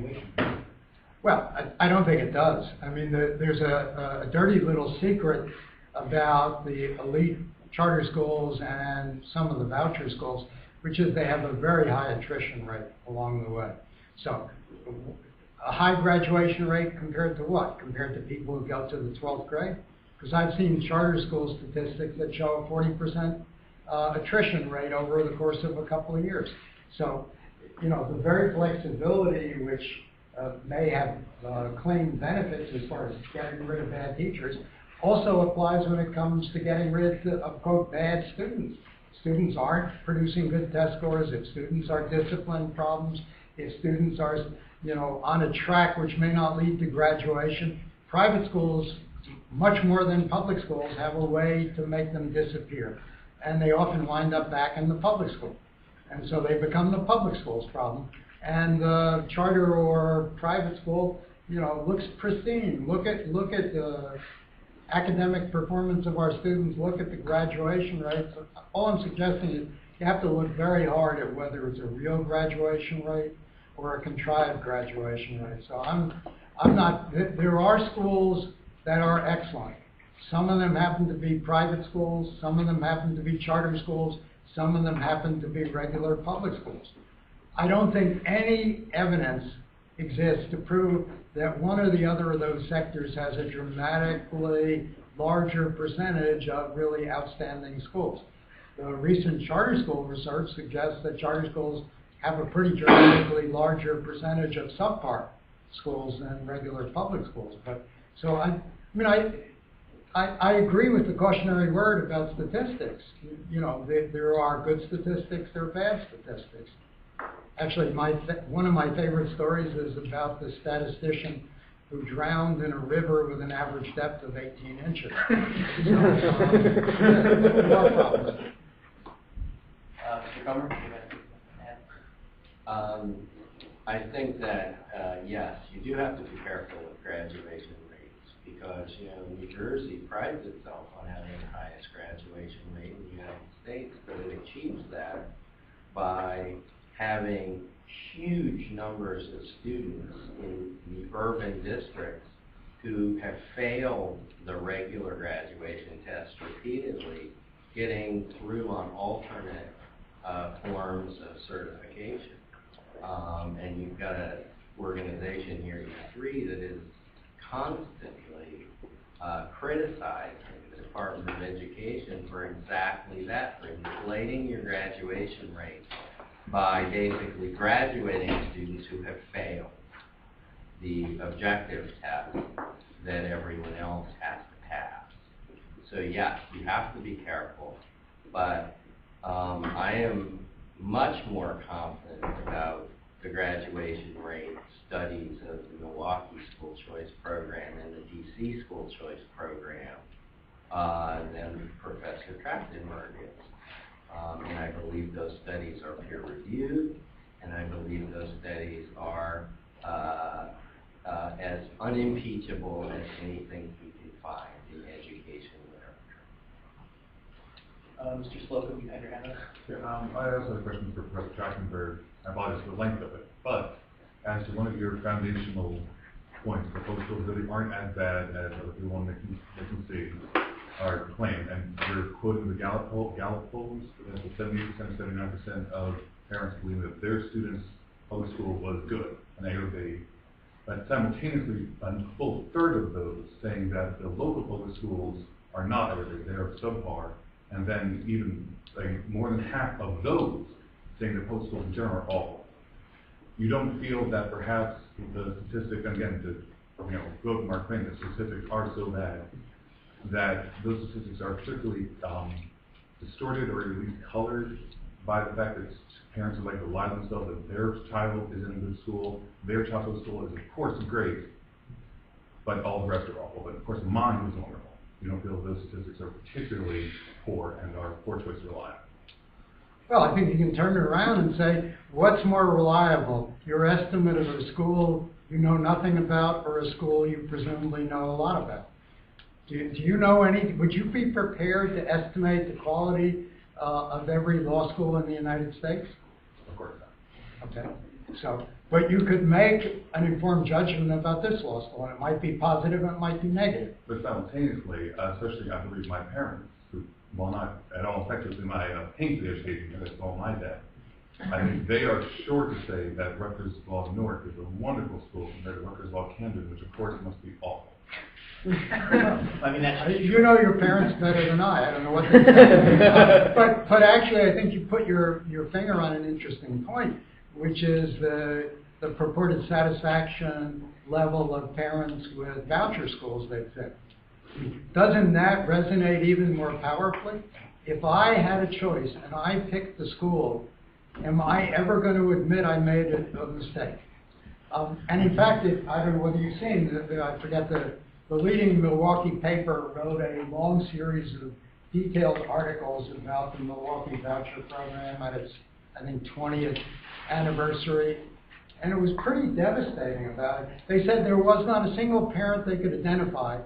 graduation. Well, I don't think it does. I mean, there's a dirty little secret about the elite charter schools and some of the voucher schools, which is they have a very high attrition rate along the way. So a high graduation rate compared to what? Compared to people who go to the 12th grade? Because I've seen charter school statistics that show a 40% attrition rate over the course of a couple of years. So, you know, the very flexibility which may have claimed benefits as far as getting rid of bad teachers also applies when it comes to getting rid of, quote, bad students. Students aren't producing good test scores, if students are discipline problems, if students are, you know, on a track which may not lead to graduation. Private schools, much more than public schools, have a way to make them disappear. And they often wind up back in the public school. And so they become the public school's problem. And the charter or private school, you know, looks pristine. Look at the academic performance of our students, look at the graduation rates. All I'm suggesting is you have to look very hard at whether it's a real graduation rate or a contrived graduation rate. So I'm not, there are schools that are excellent. Some of them happen to be private schools, some of them happen to be charter schools, some of them happen to be regular public schools. I don't think any evidence exists to prove that one or the other of those sectors has a dramatically larger percentage of really outstanding schools. The recent charter school research suggests that charter schools have a pretty dramatically larger percentage of subpar schools than regular public schools. But so I agree with the cautionary word about statistics. You know, there are good statistics, there are bad statistics. Actually, one of my favorite stories is about the statistician who drowned in a river with an average depth of 18 inches. So, more problems. Mr. Komer? I think that, yes, you do have to be careful with graduation rates because, you know, New Jersey prides itself on having the highest graduation rate in the United States, but it achieves that by having huge numbers of students in the urban districts who have failed the regular graduation test repeatedly, getting through on alternate forms of certification. And you've got an organization here, E3, that is constantly criticizing the Department of Education for exactly that, for inflating your graduation rate by basically graduating students who have failed the objective test that everyone else has to pass. So yes, you have to be careful, but I am much more confident about the graduation rate studies of the Milwaukee School Choice Program and the DC School Choice Program than Professor Tractenberg is. And I believe those studies are peer-reviewed, and I believe those studies are as unimpeachable as anything we can find in education literature. Mr. Slocum, you had your hand up. Yeah, I also have a question for Professor Tractenberg. I apologize for the length of it, but as to one of your foundational points, the public schools really aren't as bad as other people want to see or claim, and you're quoting the Gallup polls, that 78%, 79% of parents believe that their students' public school was good, an A or B, but simultaneously a full third of those saying that the local public schools are not A or B, they are subpar, and then even more than half of those saying that public schools in general are awful. You don't feel that perhaps the statistics, and again, to go to Mark Twain, the statistics are so bad that those statistics are particularly distorted or at least colored by the fact that parents would like to lie to themselves that their child is in a good school, their child's school is of course great, but all the rest are awful. But of course mine is wonderful. You don't feel those statistics are particularly poor and are poor choice to rely on. Well, I think you can turn it around and say, what's more reliable, your estimate of a school you know nothing about or a school you presumably know a lot about? Do you know any, would you be prepared to estimate the quality of every law school in the United States? Of course not. Okay, so But you could make an informed judgment about this law school, and it might be positive, and it might be negative. But simultaneously, especially I believe my parents, who, well, not at all effectively my painfully educated parents, it's all my dad. I think they are sure to say that Rutgers-Newark is a wonderful school compared to Rutgers-Camden, which of course must be awful. I mean, that's... You know your parents better than I don't know what they say. But actually, I think you put your finger on an interesting point, which is the purported satisfaction level of parents with voucher schools they've said. Doesn't that resonate even more powerfully? If I had a choice and I picked the school, am I ever going to admit I made a mistake? And in fact, I don't know whether you've seen, I forget the leading Milwaukee paper wrote a long series of detailed articles about the Milwaukee voucher program at its, I think, 20th anniversary. And it was pretty devastating about it. They said there was not a single parent they could identify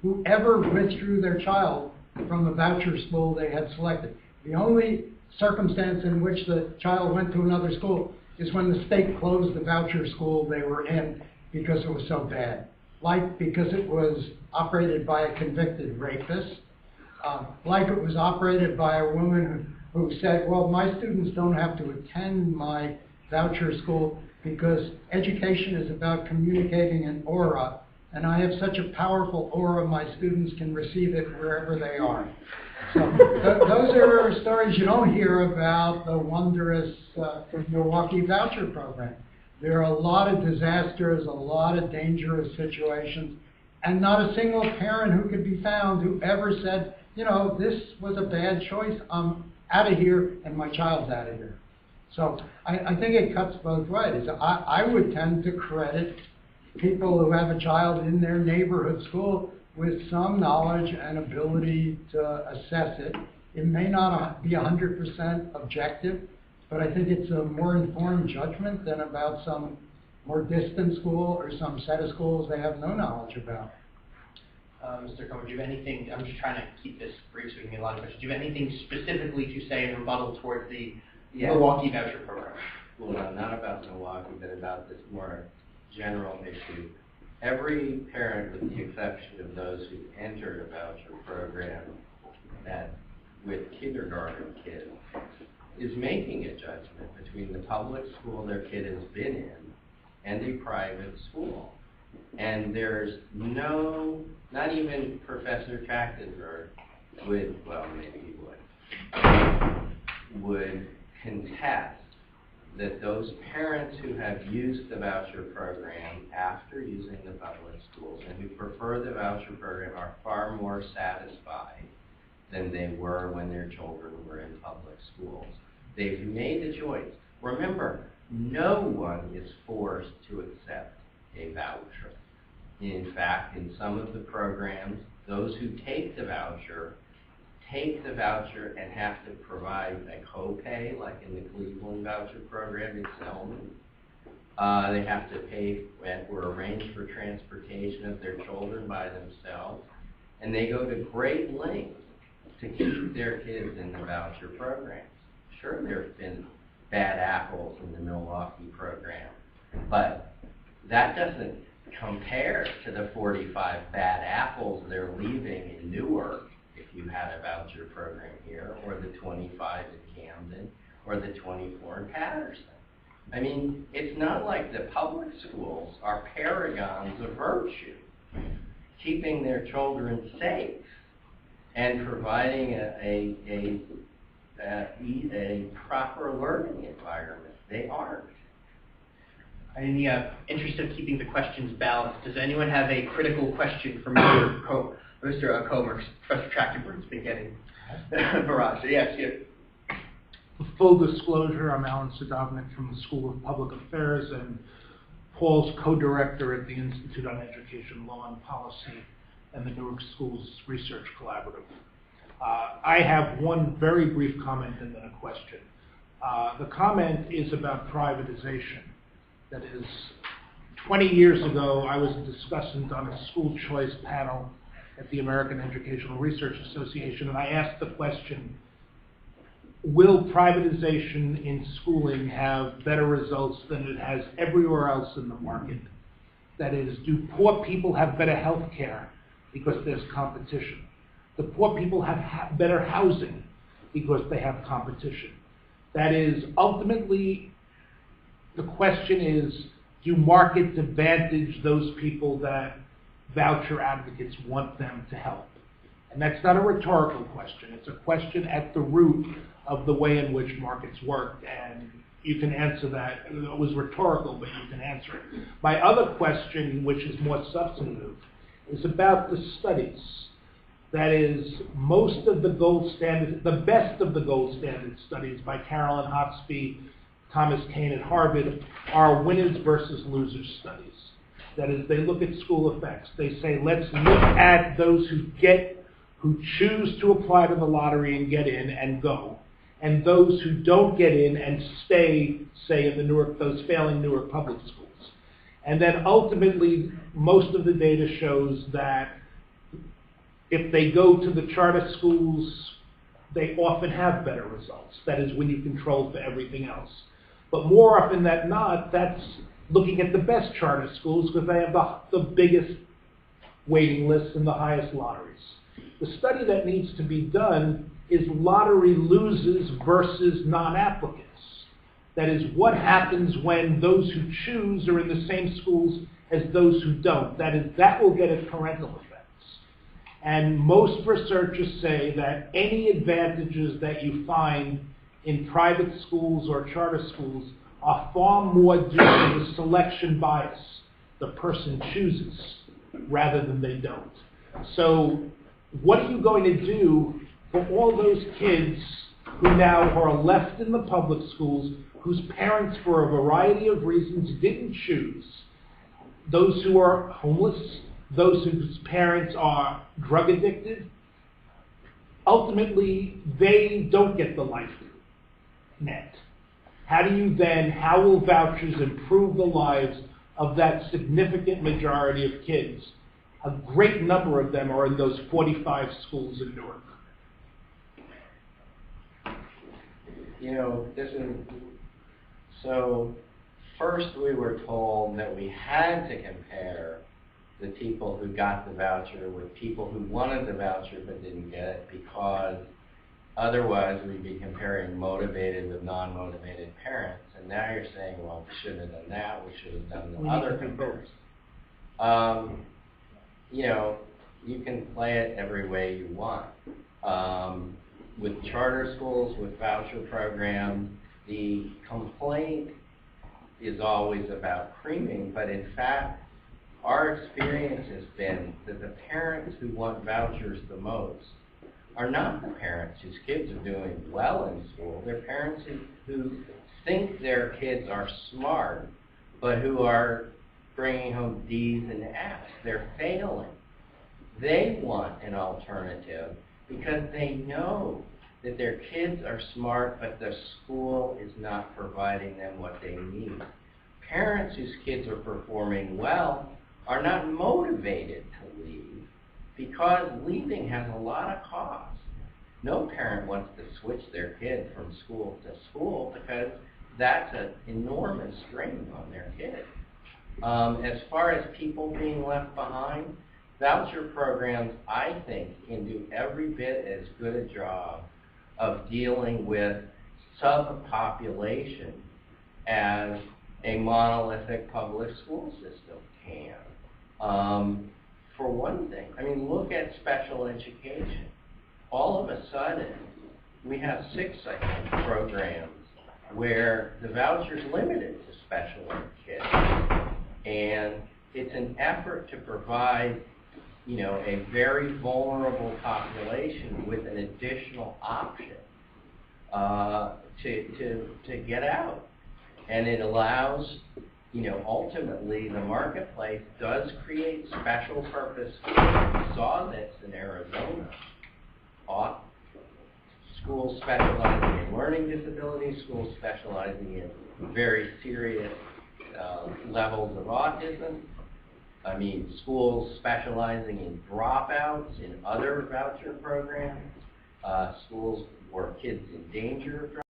who ever withdrew their child from the voucher school they had selected. The only circumstance in which the child went to another school is when the state closed the voucher school they were in because it was so bad. Like because it was operated by a convicted rapist, like it was operated by a woman who said, well, my students don't have to attend my voucher school because education is about communicating an aura, and I have such a powerful aura, my students can receive it wherever they are. So those are stories you don't hear about the wondrous Milwaukee voucher program. There are a lot of disasters, a lot of dangerous situations, and not a single parent who could be found who ever said, you know, this was a bad choice, I'm out of here, and my child's out of here. So I think it cuts both ways. I would tend to credit people who have a child in their neighborhood school with some knowledge and ability to assess it. It may not be 100% objective, but I think it's a more informed judgment than about some more distant school or some set of schools they have no knowledge about. Mr. Komer, do you have anything, I'm just trying to keep this brief so we can get a lot of questions. Do you have anything specifically to say in rebuttal towards the Milwaukee voucher program? Well, not about Milwaukee, but about this more general issue. Every parent, with the exception of those who entered a voucher program that with kindergarten kids, is making a judgment between the public school their kid has been in and a private school. And there's no, not even Professor Tractenberg would, well, maybe he would contest that those parents who have used the voucher program after using the public schools and who prefer the voucher program are far more satisfied than they were when their children were in public schools. They've made the choice. Remember, no one is forced to accept a voucher. In fact, in some of the programs, those who take the voucher and have to provide a copay, like in the Cleveland voucher program in Selman. They have to pay or arrange for transportation of their children by themselves. And they go to great lengths to keep their kids in the voucher programs. Sure, there have been bad apples in the Milwaukee program, but that doesn't compare to the 45 bad apples they're leaving in Newark if you had a voucher program here, or the 25 in Camden, or the 24 in Patterson. I mean, it's not like the public schools are paragons of virtue, keeping their children safe and providing a proper learning environment. They aren't. In the interest of keeping the questions balanced, does anyone have a critical question for Mr. Komer? Professor Tractenberg's been getting barrage. Yes, yes. Full disclosure, I'm Alan Sadovnik from the School of Public Affairs and Paul's co-director at the Institute on Education, Law and Policy and the Newark Schools Research Collaborative. I have one very brief comment and then a question. The comment is about privatization. That is, 20 years ago, I was a discussant on a school choice panel at the American Educational Research Association, and I asked the question, will privatization in schooling have better results than it has everywhere else in the market? That is, do poor people have better health care because there's competition? Do poor people have better housing because they have competition? That is, ultimately, the question is, do markets advantage those people that voucher advocates want them to help? And that's not a rhetorical question. It's a question at the root of the way in which markets work. And you can answer that. It was rhetorical, but you can answer it. My other question, which is more substantive, is about the studies. That is, most of the gold standard, the best of the gold standard studies by Carolyn Hotspie, Thomas Kane at Harvard, are winners versus losers studies. That is, they look at school effects. They say, let's look at those who choose to apply to the lottery and get in and go, and those who don't get in and stay, say, in those failing Newark public schools. And then ultimately, most of the data shows that if they go to the charter schools, they often have better results. That is, when you control for everything else. But more often than not, that's looking at the best charter schools because they have the biggest waiting lists and the highest lotteries. The study that needs to be done is lottery losers versus non-applicants. That is, what happens when those who choose are in the same schools as those who don't. That is, that will get at parental effects. And most researchers say that any advantages that you find in private schools or charter schools are far more due to the selection bias the person chooses rather than they don't. So what are you going to do for all those kids who now are left in the public schools, whose parents, for a variety of reasons, didn't choose? Those who are homeless, those whose parents are drug addicted, ultimately, they don't get the life net. How will vouchers improve the lives of that significant majority of kids? A great number of them are in those 45 schools in Newark. You know, so first we were told that we had to compare the people who got the voucher with people who wanted the voucher but didn't get it, because otherwise we'd be comparing motivated with non-motivated parents. And now you're saying, well, we shouldn't have done that, we should have done the other comparison. You know, you can play it every way you want. With charter schools, with voucher programs, the complaint is always about creaming, but in fact, our experience has been that the parents who want vouchers the most are not the parents whose kids are doing well in school. They're parents who think their kids are smart, but who are bringing home D's and F's. They're failing. They want an alternative because they know that their kids are smart, but the school is not providing them what they need. Parents whose kids are performing well are not motivated to leave because leaving has a lot of cost. No parent wants to switch their kid from school to school because that's an enormous strain on their kid. As far as people being left behind, voucher programs, I think, can do every bit as good a job of dealing with subpopulation as a monolithic public school system can. For one thing, I mean, look at special education. All of a sudden, we have 6, I think, programs where the voucher's limited to special ed kids. And it's an effort to provide, you know, a very vulnerable population with an additional option to get out. And it allows, you know, ultimately the marketplace does create special purpose schools. We saw this in Arizona. Schools specializing in learning disabilities, schools specializing in very serious levels of autism. I mean, schools specializing in dropouts in other voucher programs. schools where kids in danger of